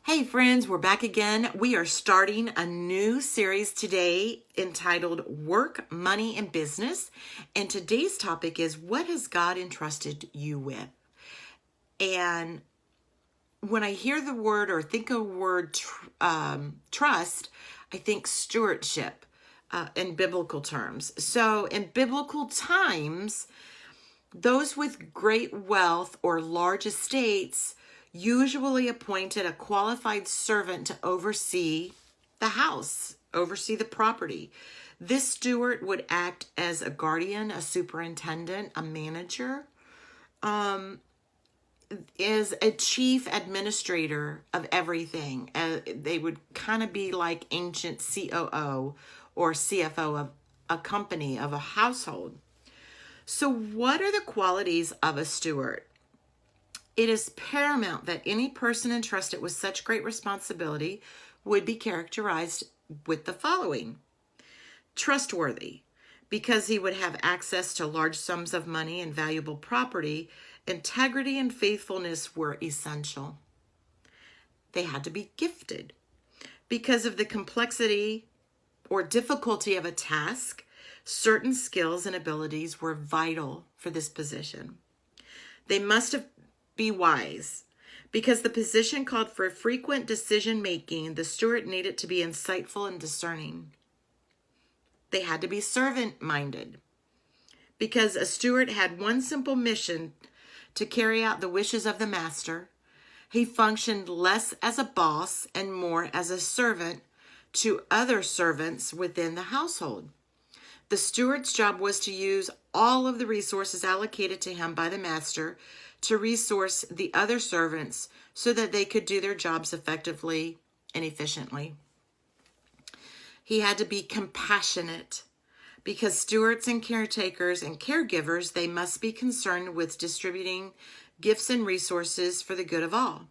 Hey friends, we're back again. We are starting a new series today entitled Work, Money, and Business. And today's topic is, what has God entrusted you with? And when I hear the word or think of the word trust, I think stewardship in biblical terms. So in biblical times, those with great wealth or large estates usually appointed a qualified servant to oversee the house, oversee the property. This steward would act as a guardian, a superintendent, a manager, is a chief administrator of everything. They would kind of be like ancient COO or CFO of a company, of a household. So what are the qualities of a steward? It is paramount that any person entrusted with such great responsibility would be characterized with the following. Trustworthy, because he would have access to large sums of money and valuable property. Integrity and faithfulness were essential. They had to be gifted. Because of the complexity or difficulty of a task, certain skills and abilities were vital for this position. They must be wise. Because the position called for frequent decision making, the steward needed to be insightful and discerning. They had to be servant minded. Because a steward had one simple mission: to carry out the wishes of the master. He functioned less as a boss and more as a servant to other servants within the household. The steward's job was to use all of the resources allocated to him by the master to resource the other servants so that they could do their jobs effectively and efficiently. He had to be compassionate, because stewards and caretakers and caregivers, they must be concerned with distributing gifts and resources for the good of all.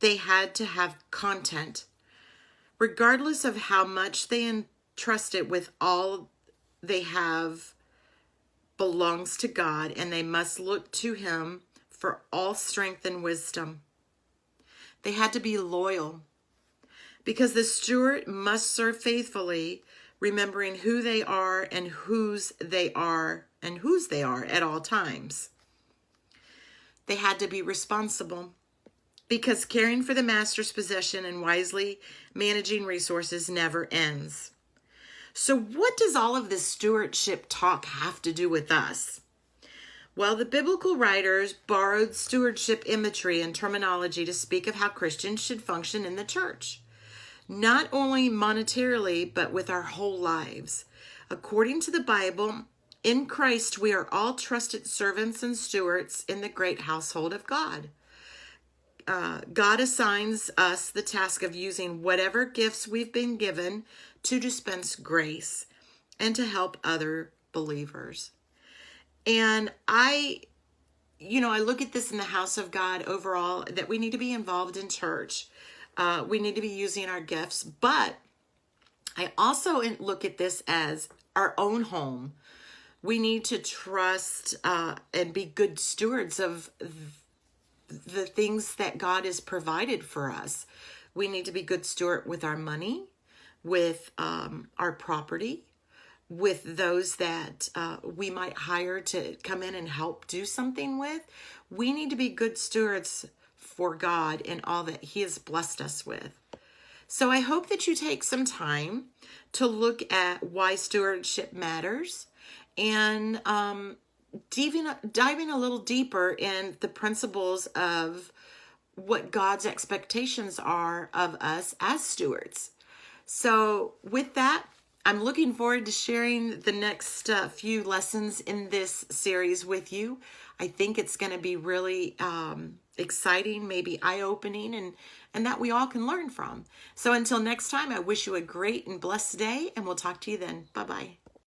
They had to have content. Regardless of how much they entrusted with, all they have belongs to God, and they must look to him for all strength and wisdom. They had to be loyal, because the steward must serve faithfully, remembering who they are and whose they are at all times. They had to be responsible, because caring for the master's possession and wisely managing resources never ends. So what does all of this stewardship talk have to do with us? Well, the biblical writers borrowed stewardship imagery and terminology to speak of how Christians should function in the church, not only monetarily, but with our whole lives. According to the Bible, in Christ, we are all trusted servants and stewards in the great household of God. God assigns us the task of using whatever gifts we've been given to dispense grace and to help other believers. And I look at this in the house of God overall, that we need to be involved in church. We need to be using our gifts, but I also look at this as our own home. We need to trust and be good stewards of the things that God has provided for us. We need to be good steward with our money, with our property, with those that we might hire to come in and help do something with. We need to be good stewards for God and all that he has blessed us with. So I hope that you take some time to look at why stewardship matters, and diving a little deeper in the principles of what God's expectations are of us as stewards. So with that, I'm looking forward to sharing the next few lessons in this series with you. I think it's going to be really exciting, maybe eye-opening, and that we all can learn from. So until next time, I wish you a great and blessed day, and we'll talk to you then. Bye-bye.